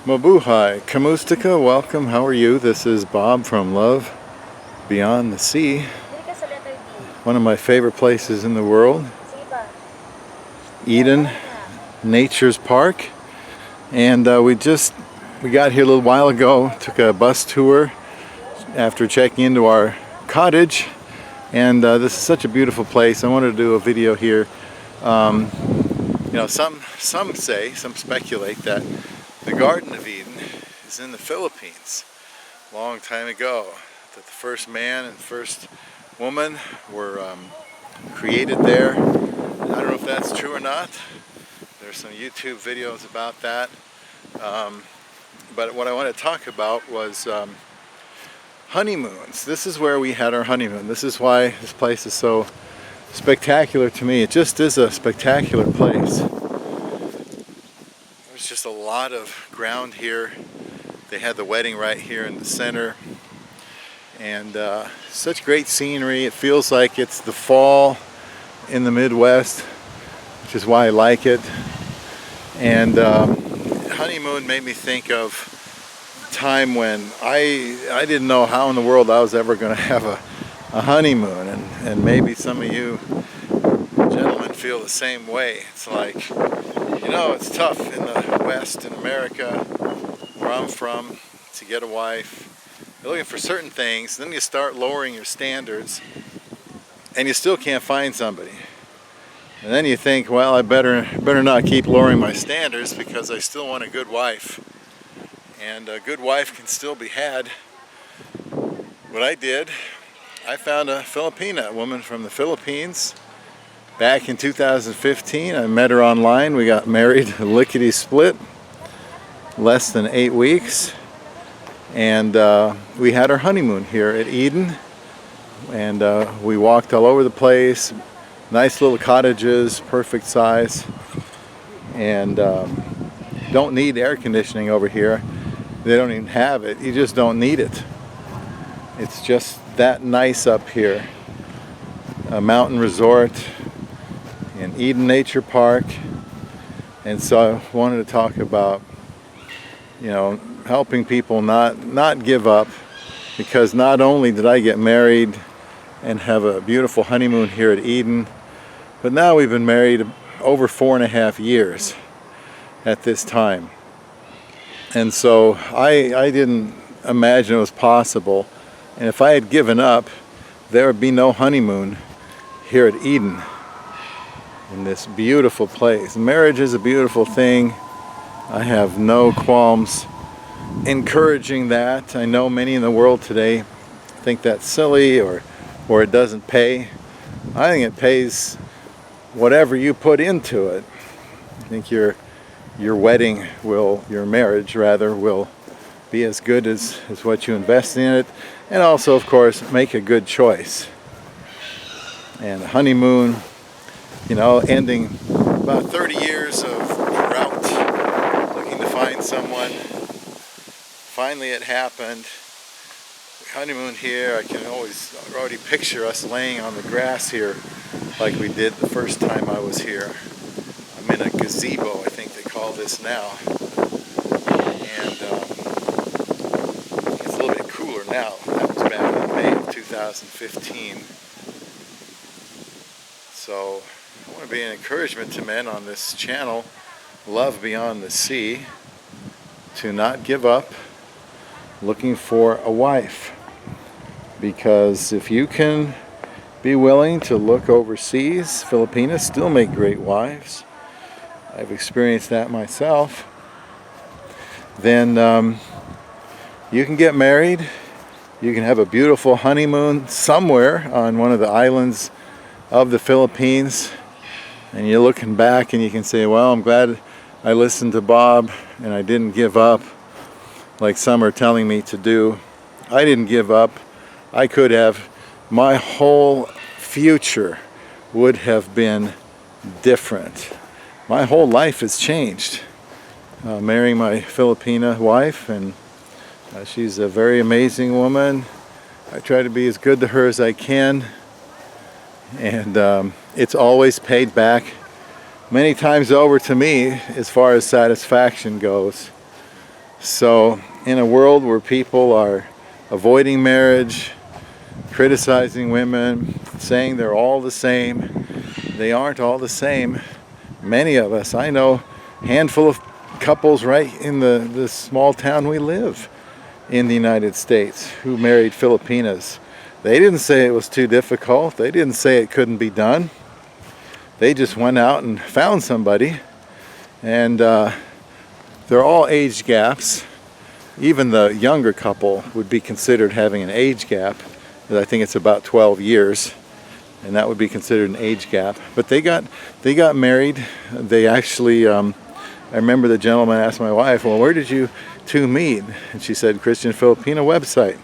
Mabuhay, Kamustika, welcome, how are you? This is Bob from Love Beyond the Sea, one of my favorite places in the world, Eden Nature's Park. And we got here a little while ago, took a bus tour after checking into our cottage, and this is such a beautiful place. I wanted to do a video here. Some speculate that the Garden of Eden is in the Philippines. A long time ago, that the first man and first woman were created there. I don't know if that's true or not. There's some YouTube videos about that. But what I want to talk about was honeymoons. This is where we had our honeymoon. This is why this place is so spectacular to me. It just is a spectacular place. There's just a lot of ground here. They had the wedding right here in the center, and such great scenery. It feels like it's the fall in the Midwest, which is why I like it. And honeymoon made me think of a time when I didn't know how in the world I was ever going to have a honeymoon, and maybe some of you gentlemen feel the same way. It's like, it's tough in the West, in America, where I'm from, to get a wife. You're looking for certain things, then you start lowering your standards, and you still can't find somebody. And then you think, well, I better not keep lowering my standards, because I still want a good wife. And a good wife can still be had. What I did, I found a Filipina, a woman from the Philippines. Back in 2015, I met her online. We got married, lickety-split, less than 8 weeks. And we had our honeymoon here at Eden. And we walked all over the place. Nice little cottages, perfect size. And don't need air conditioning over here. They don't even have it. You just don't need it. It's just that nice up here. A mountain resort in Eden Nature Park. And so I wanted to talk about, helping people not give up, because not only did I get married and have a beautiful honeymoon here at Eden, but now we've been married over 4.5 years at this time. And so I didn't imagine it was possible. And if I had given up, there would be no honeymoon here at Eden, in this beautiful place. Marriage is a beautiful thing. I have no qualms encouraging that. I know many in the world today think that's silly, or it doesn't pay. I think it pays whatever you put into it. I think your marriage will be as good as what you invest in it. And also, of course, make a good choice. And a honeymoon, ending about 30 years of drought, looking to find someone. Finally it happened. Honeymoon here. I can already picture us laying on the grass here like we did the first time I was here. I'm in a gazebo, I think they call this now. And it's a little bit cooler now. That was back in May of 2015. So I want to be an encouragement to men on this channel, Love Beyond the Sea, to not give up looking for a wife. Because if you can be willing to look overseas, Filipinas still make great wives. I've experienced that myself. Then you can get married. You can have a beautiful honeymoon somewhere on one of the islands of the Philippines. And you're looking back and you can say, well, I'm glad I listened to Bob and I didn't give up like some are telling me to do. I didn't give up. I could have. My whole future would have been different. My whole life has changed. Marrying my Filipina wife, and she's a very amazing woman. I try to be as good to her as I can, and it's always paid back many times over to me as far as satisfaction goes. So in a world where people are avoiding marriage, criticizing women, saying they're all the same, they aren't all the same. Many of us, I know a handful of couples right in the small town we live in the United States who married Filipinas. They didn't say it was too difficult. They didn't say it couldn't be done. They just went out and found somebody, and they're all age gaps. Even the younger couple would be considered having an age gap. I think it's about 12 years, and that would be considered an age gap. But they got married. They actually, I remember the gentleman asked my wife, well, where did you two meet? And she said, Christian Filipina website.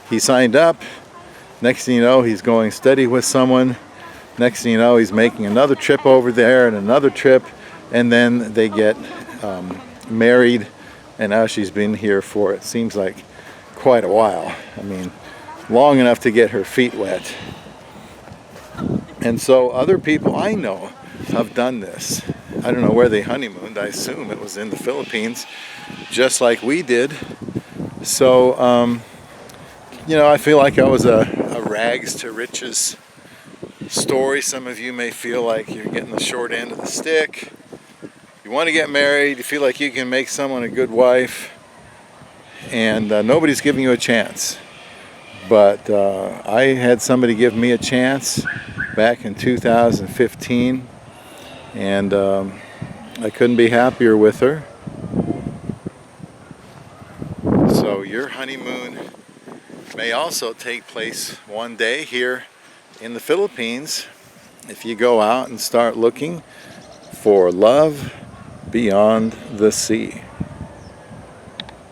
He signed up. Next thing you know, he's going steady with someone. Next thing you know, he's making another trip over there and another trip, and then they get married, and now she's been here for, it seems like, quite a while. I mean, long enough to get her feet wet. And so other people I know have done this. I don't know where they honeymooned. I assume it was in the Philippines, just like we did. So, I feel like I was a rags to riches story. Some of you may feel like you're getting the short end of the stick. You want to get married, you feel like you can make someone a good wife, and nobody's giving you a chance. But I had somebody give me a chance back in 2015, and I couldn't be happier with her. So your honeymoon may also take place one day here in the Philippines if you go out and start looking for love beyond the sea.